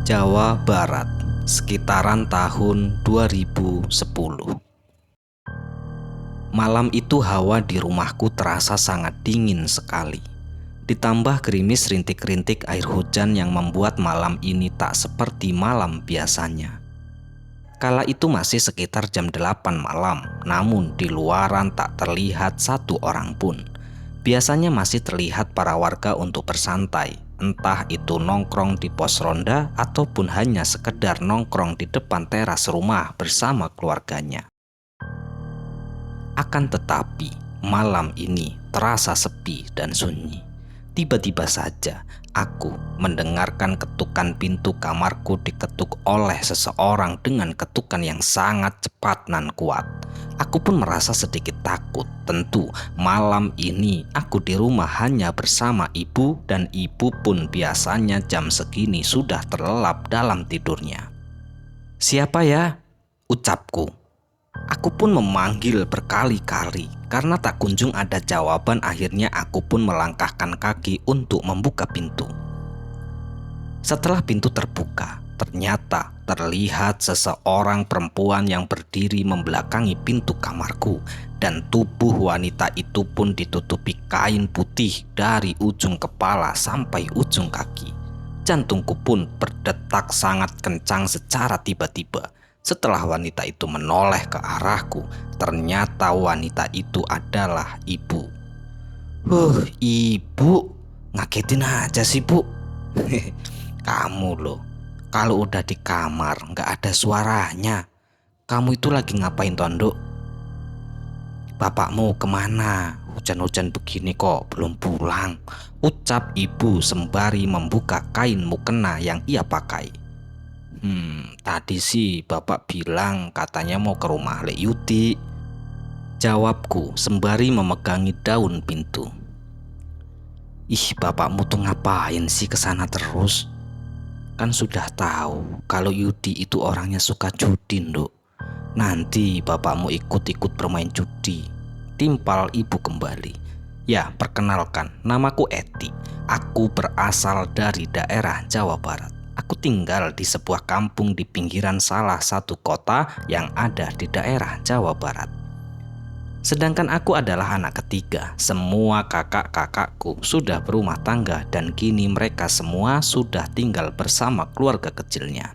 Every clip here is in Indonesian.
Jawa Barat, sekitaran tahun 2010. Malam itu hawa di rumahku terasa sangat dingin sekali. Ditambah gerimis rintik-rintik air hujan yang membuat malam ini tak seperti malam biasanya. Kala itu masih sekitar jam 8 malam, namun di luaran tak terlihat satu orang pun. Biasanya masih terlihat para warga untuk bersantai, entah itu nongkrong di pos ronda ataupun hanya sekedar nongkrong di depan teras rumah bersama keluarganya. Akan tetapi, malam ini terasa sepi dan sunyi. Tiba-tiba saja, aku mendengarkan ketukan pintu kamarku diketuk oleh seseorang dengan ketukan yang sangat cepat dan kuat. Aku pun merasa sedikit takut. Tentu malam ini aku di rumah hanya bersama ibu, dan ibu pun biasanya jam segini sudah terlelap dalam tidurnya. "Siapa ya?" ucapku. Aku pun memanggil berkali-kali. Karena tak kunjung ada jawaban, akhirnya aku pun melangkahkan kaki untuk membuka pintu. Setelah pintu terbuka, ternyata terlihat seseorang perempuan yang berdiri membelakangi pintu kamarku, dan tubuh wanita itu pun ditutupi kain putih dari ujung kepala sampai ujung kaki. Jantungku pun berdetak sangat kencang secara tiba-tiba. Setelah wanita itu menoleh ke arahku, ternyata wanita itu adalah ibu. Ibu, ngagetin aja sih, Bu. Kamu loh, kalau udah di kamar nggak ada suaranya. Kamu itu lagi ngapain, Tondok? "Bapakmu kemana? Hujan-hujan begini kok belum pulang?" ucap ibu sembari membuka kain mukena yang ia pakai. Tadi sih bapak bilang katanya mau ke rumah Lek Yuti," jawabku sembari memegangi daun pintu. Bapakmu tuh ngapain sih kesana terus? Kan sudah tahu kalau Yudi itu orangnya suka judi, Nduk. Nanti bapakmu ikut-ikut bermain judi, timpal ibu kembali. "Ya, perkenalkan, namaku Eti. Aku berasal dari daerah Jawa Barat. Aku tinggal di sebuah kampung di pinggiran salah satu kota yang ada di daerah Jawa Barat. Sedangkan aku adalah anak ketiga. Semua kakak-kakakku sudah berumah tangga dan kini mereka semua sudah tinggal bersama keluarga kecilnya.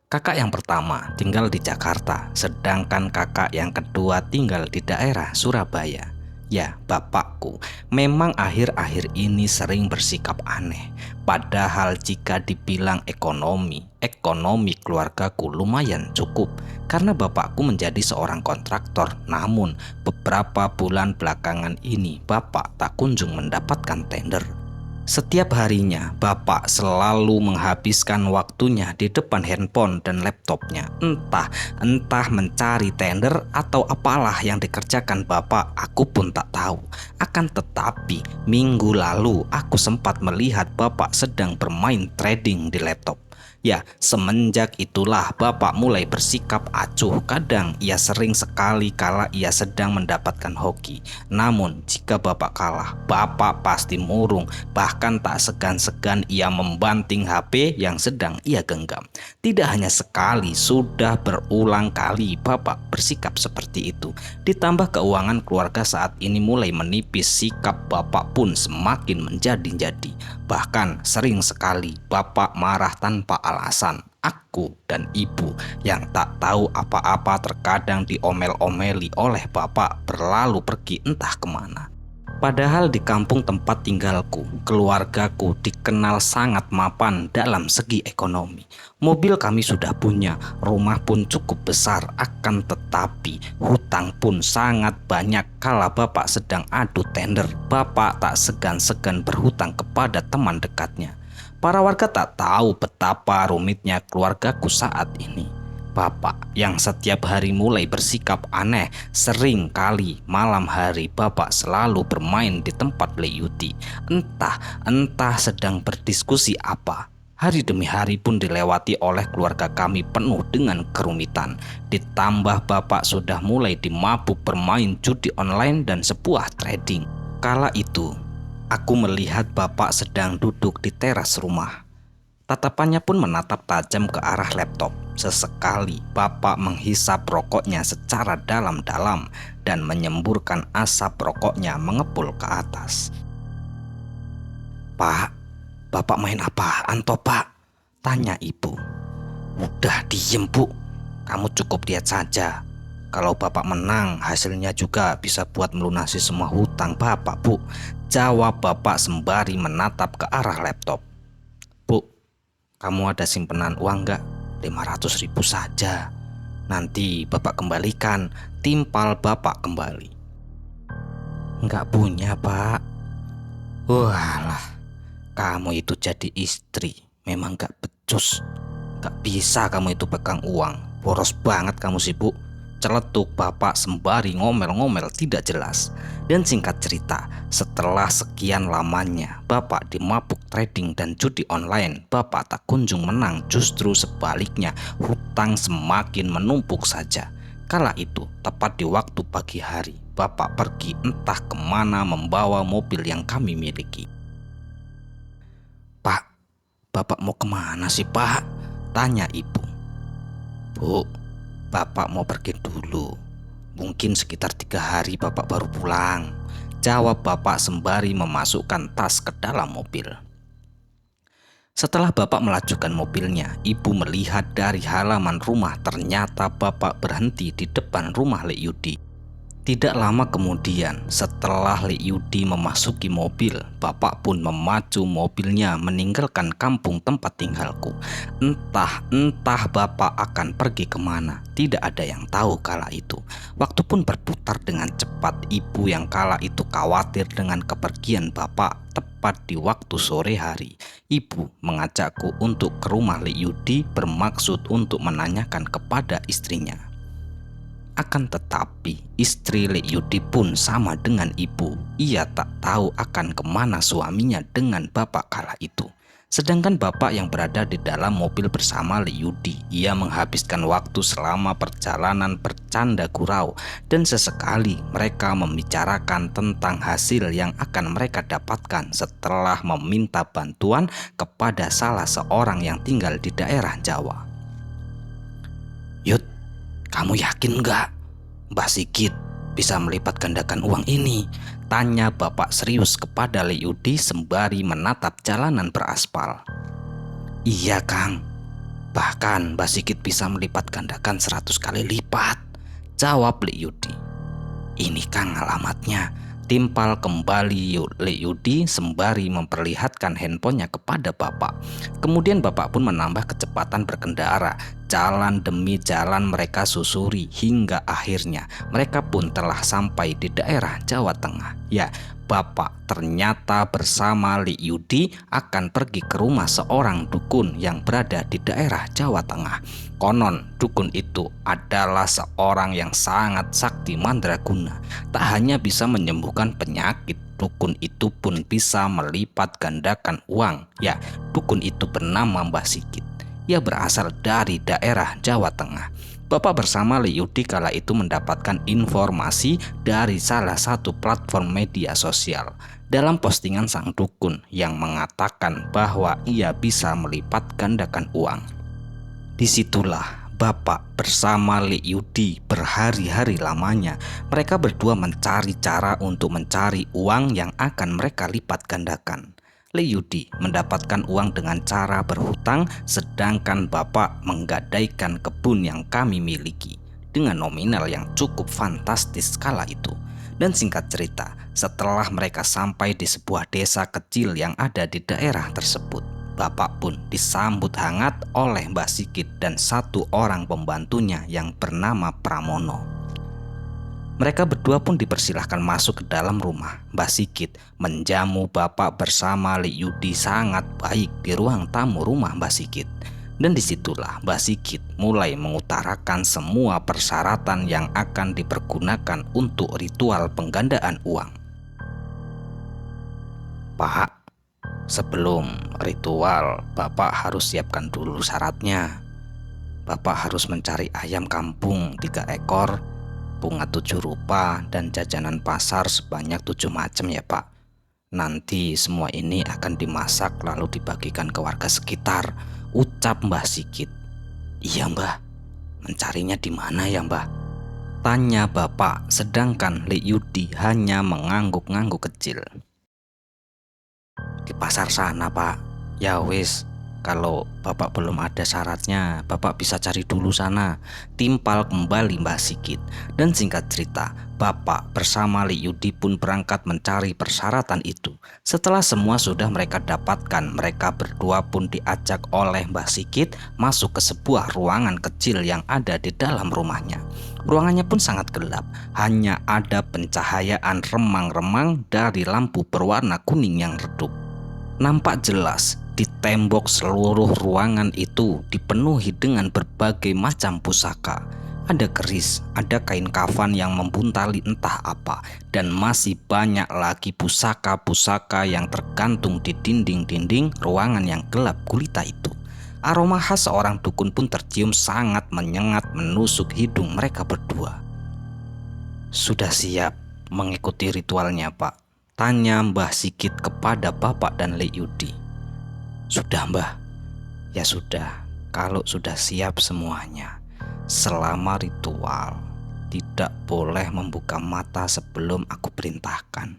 Kakak yang pertama tinggal di Jakarta, sedangkan kakak yang kedua tinggal di daerah Surabaya. Ya, bapakku memang akhir-akhir ini sering bersikap aneh. Padahal jika dibilang ekonomi keluargaku lumayan cukup. Karena bapakku menjadi seorang kontraktor. Namun beberapa bulan belakangan ini bapak tak kunjung mendapatkan tender. Setiap harinya bapak selalu menghabiskan waktunya di depan handphone dan laptopnya. Entah mencari tender atau apalah yang dikerjakan bapak, aku pun tak tahu. Akan tetapi minggu lalu aku sempat melihat bapak sedang bermain trading di laptop. Ya, semenjak itulah bapak mulai bersikap acuh. Kadang ia sering sekali kala ia sedang mendapatkan hoki. Namun jika bapak kalah, bapak pasti murung. Bahkan tak segan-segan ia membanting HP yang sedang ia genggam. Tidak hanya sekali, sudah berulang kali bapak bersikap seperti itu. Ditambah keuangan keluarga saat ini mulai menipis, sikap bapak pun semakin menjadi-jadi. Bahkan sering sekali bapak marah tanpa alasan. Aku dan ibu yang tak tahu apa-apa terkadang diomel-omeli oleh bapak berlalu pergi entah kemana. Padahal di kampung tempat tinggalku, keluargaku dikenal sangat mapan dalam segi ekonomi. Mobil kami sudah punya, rumah pun cukup besar. Akan tetapi hutang pun sangat banyak. Kala bapak sedang adu tender, bapak tak segan-segan berhutang kepada teman dekatnya. Para warga tak tahu betapa rumitnya keluargaku saat ini. Bapak yang setiap hari mulai bersikap aneh. Sering kali malam hari bapak selalu bermain di tempat Lek Yuti. Entah sedang berdiskusi apa. Hari demi hari pun dilewati oleh keluarga kami penuh dengan kerumitan. Ditambah bapak sudah mulai dimabuk bermain judi online dan sebuah trading. Kala itu aku melihat bapak sedang duduk di teras rumah. Tatapannya pun menatap tajam ke arah laptop. Sesekali bapak menghisap rokoknya secara dalam-dalam dan menyemburkan asap rokoknya mengepul ke atas. "Pak, bapak main apaan toh pak?" tanya ibu. "Udah diem bu, kamu cukup lihat saja. Kalau bapak menang, hasilnya juga bisa buat melunasi semua hutang bapak bu," jawab bapak sembari menatap ke arah laptop. "Bu, kamu ada simpenan uang nggak? 500.000 saja. Nanti bapak kembalikan," timpal bapak kembali. "Nggak punya pak." "Walah, kamu itu jadi istri memang nggak becus. Nggak bisa kamu itu pegang uang. Boros banget kamu sih bu," celetuk bapak sembari ngomel-ngomel tidak jelas. Dan singkat cerita, setelah sekian lamanya bapak dimabuk trading dan judi online, bapak tak kunjung menang, justru sebaliknya hutang semakin menumpuk saja. Kala itu, tepat di waktu pagi hari, bapak pergi entah kemana membawa mobil yang kami miliki. "Pak, bapak mau kemana sih pak?" tanya ibu. "Bu, bapak mau pergi dulu. Mungkin sekitar 3 hari bapak baru pulang," jawab bapak sembari memasukkan tas ke dalam mobil. Setelah bapak melajukan mobilnya, ibu melihat dari halaman rumah ternyata bapak berhenti di depan rumah Lek Yudi. Tidak lama kemudian, setelah Lek Yudi memasuki mobil, bapak pun memacu mobilnya meninggalkan kampung tempat tinggalku. Entah bapak akan pergi kemana, tidak ada yang tahu kala itu. Waktu pun berputar dengan cepat. Ibu yang kala itu khawatir dengan kepergian bapak. Tepat di waktu sore hari, ibu mengajakku untuk ke rumah Lek Yudi bermaksud untuk menanyakan kepada istrinya. Akan tetapi istri Lek Yudi pun sama dengan ibu. Ia tak tahu akan kemana suaminya dengan bapak kala itu. Sedangkan bapak yang berada di dalam mobil bersama Lek Yudi, ia menghabiskan waktu selama perjalanan bercanda gurau. Dan sesekali mereka membicarakan tentang hasil yang akan mereka dapatkan setelah meminta bantuan kepada salah seorang yang tinggal di daerah Jawa. "Yud, kamu yakin nggak Mbah Sigit bisa melipat gandakan uang ini?" tanya bapak serius kepada Lek Yudi sembari menatap jalanan beraspal. "Iya Kang, bahkan Mbah Sigit bisa melipat gandakan 100 kali lipat," jawab Lek Yudi. "Ini Kang alamatnya," timpal kembali Lek Yudi sembari memperlihatkan handphonenya kepada bapak. Kemudian bapak pun menambah kecepatan berkendara. Jalan demi jalan mereka susuri hingga akhirnya mereka pun telah sampai di daerah Jawa Tengah. Ya, bapak ternyata bersama Lek Yudi akan pergi ke rumah seorang dukun yang berada di daerah Jawa Tengah. Konon dukun itu adalah seorang yang sangat sakti mandraguna. Tak hanya bisa menyembuhkan penyakit, dukun itu pun bisa melipat gandakan uang. Ya, dukun itu bernama Mbah Sigit. Ia berasal dari daerah Jawa Tengah. Bapak bersama Lek Yudi kala itu mendapatkan informasi dari salah satu platform media sosial dalam postingan sang dukun yang mengatakan bahwa ia bisa melipat gandakan uang. Disitulah bapak bersama Lek Yudi berhari-hari lamanya mereka berdua mencari cara untuk mencari uang yang akan mereka lipat gandakan. Lek Yudi mendapatkan uang dengan cara berhutang, sedangkan bapak menggadaikan kebun yang kami miliki dengan nominal yang cukup fantastis kala itu. Dan singkat cerita, setelah mereka sampai di sebuah desa kecil yang ada di daerah tersebut, bapak pun disambut hangat oleh Mbah Sigit dan satu orang pembantunya yang bernama Pramono. Mereka berdua pun dipersilahkan masuk ke dalam rumah. Mbah Sigit menjamu bapak bersama Lek Yudi sangat baik di ruang tamu rumah Mbah Sigit. Dan disitulah Mbah Sigit mulai mengutarakan semua persyaratan yang akan dipergunakan untuk ritual penggandaan uang. "Pak, sebelum ritual bapak harus siapkan dulu syaratnya. Bapak harus mencari ayam kampung 3 ekor, bunga 7 rupa, dan jajanan pasar sebanyak 7 macam ya Pak. Nanti semua ini akan dimasak lalu dibagikan ke warga sekitar, ucap Mbah Sigit. Iya Mbah, mencarinya di mana ya Mbah? Tanya bapak, sedangkan Lik Yudi hanya mengangguk-ngangguk kecil. Di pasar sana Pak. Ya wis, kalau bapak belum ada syaratnya, bapak bisa cari dulu sana, timpal kembali Mbah Sigit. Dan singkat cerita, bapak bersama Lik Yudi pun berangkat mencari persyaratan itu. Setelah semua sudah mereka dapatkan, mereka berdua pun diajak oleh Mbah Sigit masuk ke sebuah ruangan kecil yang ada di dalam rumahnya. Ruangannya pun sangat gelap, hanya ada pencahayaan remang-remang dari lampu berwarna kuning yang redup. Nampak jelas di tembok seluruh ruangan itu dipenuhi dengan berbagai macam pusaka. Ada keris, ada kain kafan yang membuntali entah apa, dan masih banyak lagi pusaka-pusaka yang tergantung di dinding-dinding ruangan yang gelap gulita itu. Aroma khas seorang dukun pun tercium sangat menyengat menusuk hidung mereka berdua. Sudah siap mengikuti ritualnya Pak? Tanya Mbah Sigit kepada bapak dan Lik Yudi. Sudah Mbah. Ya sudah, kalau sudah siap semuanya, selama ritual tidak boleh membuka mata sebelum aku perintahkan,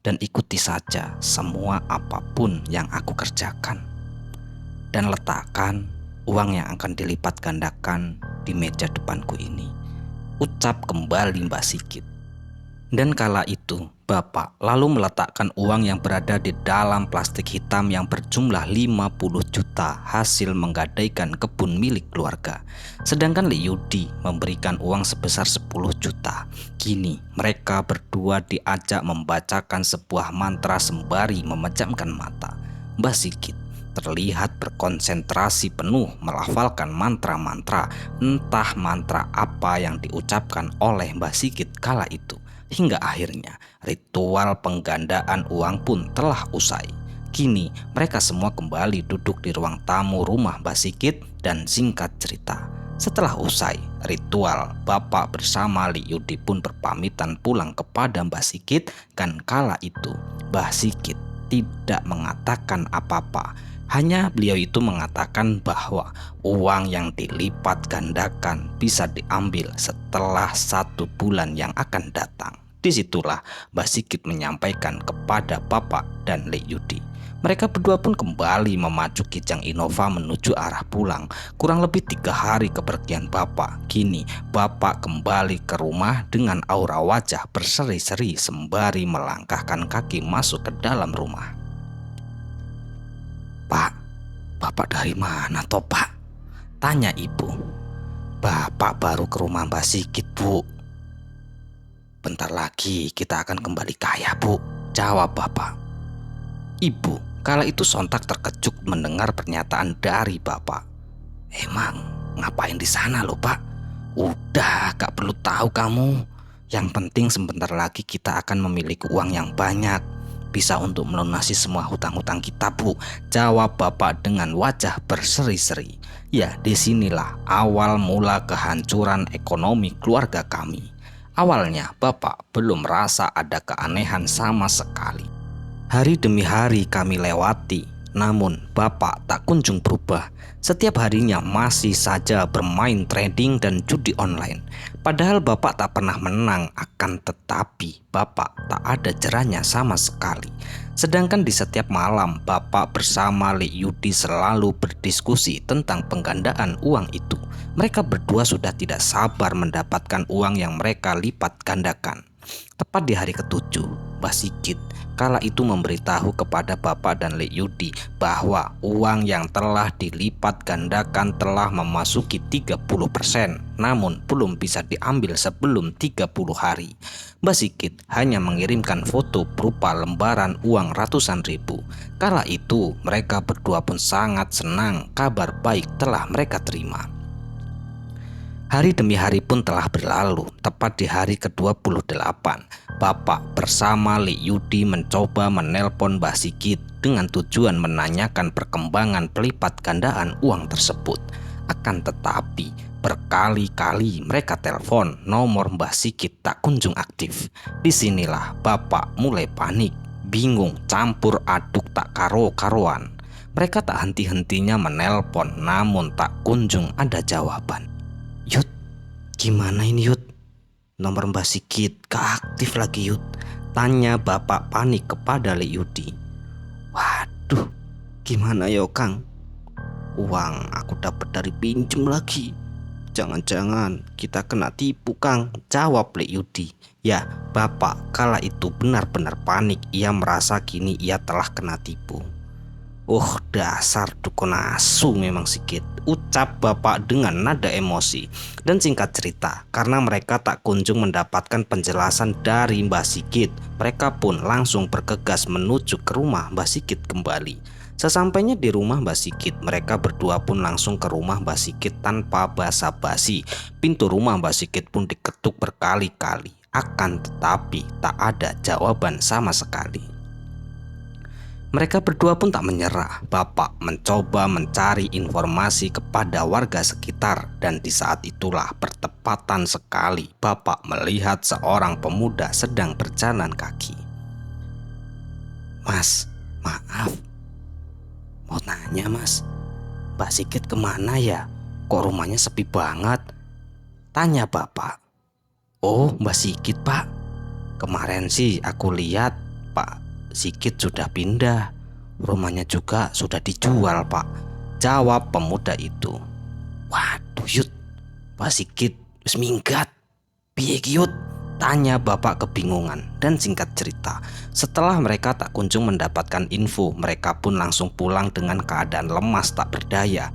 dan ikuti saja semua apapun yang aku kerjakan. Dan letakkan uang yang akan dilipat gandakan di meja depanku ini, ucap kembali Mbah Sigit. Dan kala itu bapak lalu meletakkan uang yang berada di dalam plastik hitam yang berjumlah 50 juta hasil menggadaikan kebun milik keluarga. Sedangkan Lik Yudi memberikan uang sebesar 10 juta. Kini mereka berdua diajak membacakan sebuah mantra sembari memejamkan mata. Mbah Sigit terlihat berkonsentrasi penuh melafalkan mantra-mantra, entah mantra apa yang diucapkan oleh Mbah Sigit kala itu. Hingga akhirnya ritual penggandaan uang pun telah usai. Kini mereka semua kembali duduk di ruang tamu rumah Mbah Sigit dan singkat cerita, setelah usai ritual, bapak bersama Lik Yudi pun berpamitan pulang kepada Mbah Sigit. Dan kala itu Mbah Sigit tidak mengatakan apa-apa. Hanya beliau itu mengatakan bahwa uang yang dilipat gandakan bisa diambil setelah 1 bulan yang akan datang. Disitulah Mbah Sigit menyampaikan kepada bapak dan Lik Yudi. Mereka berdua pun kembali memacu Kijang Innova menuju arah pulang. Kurang lebih 3 hari kepergian bapak, kini bapak kembali ke rumah dengan aura wajah berseri-seri sembari melangkahkan kaki masuk ke dalam rumah. Pak, bapak dari mana toh Pak? Tanya ibu. Bapak baru ke rumah Mbah Sigit Bu. Bentar lagi kita akan kembali kaya Bu, jawab bapak. Ibu kala itu sontak terkejut mendengar pernyataan dari bapak. Emang ngapain di sana lo Pak? Udah gak perlu tahu kamu. Yang penting sebentar lagi kita akan memiliki uang yang banyak, bisa untuk melunasi semua hutang-hutang kita Bu, jawab bapak dengan wajah berseri-seri. Ya, disinilah awal mula kehancuran ekonomi keluarga kami. Awalnya bapak belum merasa ada keanehan sama sekali. Hari demi hari kami lewati, namun bapak tak kunjung berubah. Setiap harinya masih saja bermain trading dan judi online. Padahal bapak tak pernah menang, akan tetapi bapak tak ada jerahnya sama sekali. Sedangkan di setiap malam bapak bersama Lik Yudi selalu berdiskusi tentang penggandaan uang itu. Mereka berdua sudah tidak sabar mendapatkan uang yang mereka lipat gandakan. Tepat di hari ke-7, Mbah Sigit kala itu memberitahu kepada bapak dan Lik Yudi bahwa uang yang telah dilipat gandakan telah memasuki 30%, namun belum bisa diambil sebelum 30 hari. Mbah Sigit hanya mengirimkan foto berupa lembaran uang ratusan ribu. Kala itu mereka berdua pun sangat senang kabar baik telah mereka terima. Hari demi hari pun telah berlalu. Tepat di hari ke-28, bapak bersama Lik Yudi mencoba menelpon Mbah Sigit dengan tujuan menanyakan perkembangan pelipat gandaan uang tersebut. Akan tetapi berkali-kali mereka telepon, nomor Mbah Sigit tak kunjung aktif. Disinilah bapak mulai panik, bingung, campur aduk tak karo-karuan. Mereka tak henti-hentinya menelpon, namun tak kunjung ada jawaban. Yud, gimana ini Yud? Nomor Mbak Sigit gak aktif lagi Yud, tanya bapak panik kepada Lek Yudi. Waduh, gimana yo Kang? Uang aku dapat dari pinjem lagi. Jangan-jangan kita kena tipu Kang, jawab Lek Yudi. Ya, bapak kala itu benar-benar panik. Ia merasa kini ia telah kena tipu. Dasar dukun asu memang Sigit, ucap bapak dengan nada emosi. Dan singkat cerita, karena mereka tak kunjung mendapatkan penjelasan dari Mbah Sigit, mereka pun langsung bergegas menuju ke rumah Mbah Sigit kembali. Sesampainya di rumah Mbah Sigit, mereka berdua pun langsung ke rumah Mbah Sigit tanpa basa-basi. Pintu rumah Mbah Sigit pun diketuk berkali-kali, akan tetapi tak ada jawaban sama sekali. Mereka berdua pun tak menyerah. Bapak mencoba mencari informasi kepada warga sekitar, dan di saat itulah bertepatan sekali bapak melihat seorang pemuda sedang berjalan kaki. Mas, maaf, mau nanya Mas, Mbak Sigit kemana ya? Kok rumahnya sepi banget? Tanya bapak. Oh, Mbak Sigit Pak, kemarin sih aku lihat Pak Sigit sudah pindah, rumahnya juga sudah dijual Pak, jawab pemuda itu. Waduh Yud, Pak Sigit wis minggat, piye Yud? Tanya bapak kebingungan. Dan singkat cerita, setelah mereka tak kunjung mendapatkan info, mereka pun langsung pulang dengan keadaan lemas tak berdaya.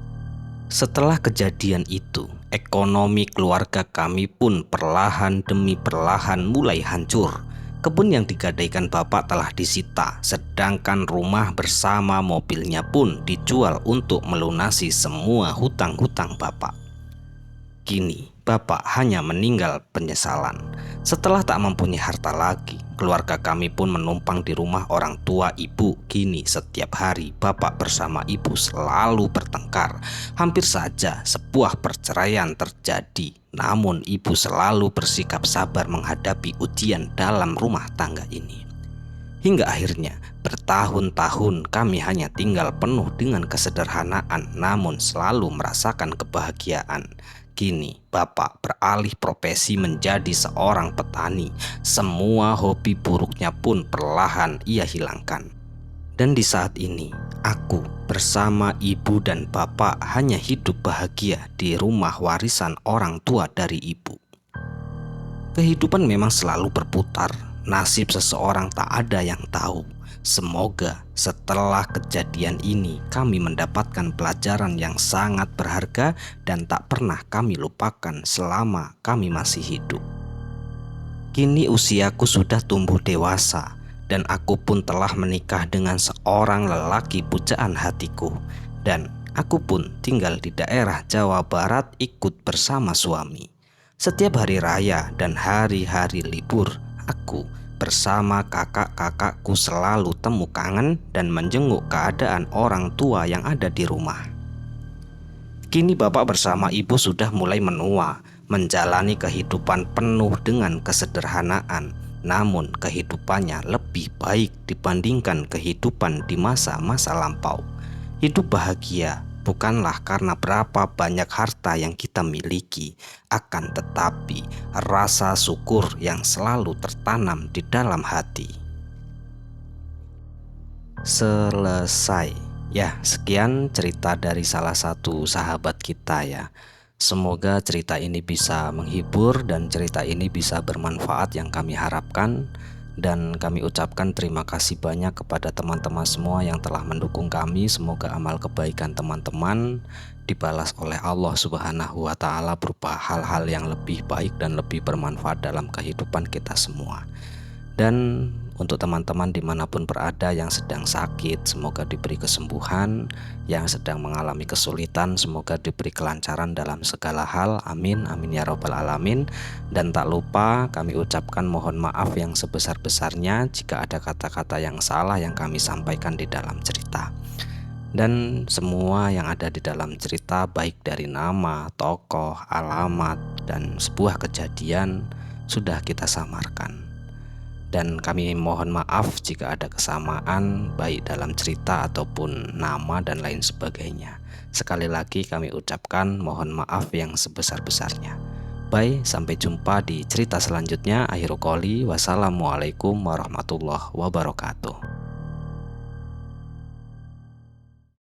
Setelah kejadian itu, ekonomi keluarga kami pun perlahan demi perlahan mulai hancur. Kebun yang digadaikan bapak telah disita, sedangkan rumah bersama mobilnya pun dijual untuk melunasi semua hutang-hutang bapak. Kini bapak hanya meninggal penyesalan. Setelah tak mempunyai harta lagi, keluarga kami pun menumpang di rumah orang tua ibu. Kini setiap hari bapak bersama ibu selalu bertengkar. Hampir saja sebuah perceraian terjadi, namun ibu selalu bersikap sabar menghadapi ujian dalam rumah tangga ini. Hingga akhirnya bertahun-tahun kami hanya tinggal penuh dengan kesederhanaan, namun selalu merasakan kebahagiaan. Kini bapak beralih profesi menjadi seorang petani. Semua hobi buruknya pun perlahan ia hilangkan. Dan di saat ini aku bersama ibu dan bapak hanya hidup bahagia di rumah warisan orang tua dari ibu. Kehidupan memang selalu berputar. Nasib seseorang tak ada yang tahu. Semoga setelah kejadian ini kami mendapatkan pelajaran yang sangat berharga dan tak pernah kami lupakan selama kami masih hidup. Kini usiaku sudah tumbuh dewasa dan aku pun telah menikah dengan seorang lelaki pujaan hatiku. Dan aku pun tinggal di daerah Jawa Barat ikut bersama suami. Setiap hari raya dan hari-hari libur, aku bersama kakak-kakakku selalu temu kangen dan menjenguk keadaan orang tua yang ada di rumah. Kini bapak bersama ibu sudah mulai menua, menjalani kehidupan penuh dengan kesederhanaan. Namun kehidupannya lebih baik dibandingkan kehidupan di masa-masa lampau. Hidup bahagia bukanlah karena berapa banyak harta yang kita miliki, akan tetapi rasa syukur yang selalu tertanam di dalam hati. Selesai. Ya, sekian cerita dari salah satu sahabat kita ya. Semoga cerita ini bisa menghibur dan cerita ini bisa bermanfaat yang kami harapkan. Dan kami ucapkan terima kasih banyak kepada teman-teman semua yang telah mendukung kami. Semoga amal kebaikan teman-teman dibalas oleh Allah Subhanahu wa Ta'ala berupa hal-hal yang lebih baik dan lebih bermanfaat dalam kehidupan kita semua. Dan untuk teman-teman dimanapun berada yang sedang sakit, semoga diberi kesembuhan. Yang sedang mengalami kesulitan, semoga diberi kelancaran dalam segala hal. Amin, amin ya robbal alamin. Dan tak lupa kami ucapkan mohon maaf yang sebesar-besarnya jika ada kata-kata yang salah yang kami sampaikan di dalam cerita. Dan semua yang ada di dalam cerita, baik dari nama, tokoh, alamat, dan sebuah kejadian, sudah kita samarkan. Dan kami mohon maaf jika ada kesamaan baik dalam cerita ataupun nama dan lain sebagainya. Sekali lagi kami ucapkan mohon maaf yang sebesar-besarnya. Bye, sampai jumpa di cerita selanjutnya. Akhirul qouli, wassalamualaikum warahmatullahi wabarakatuh.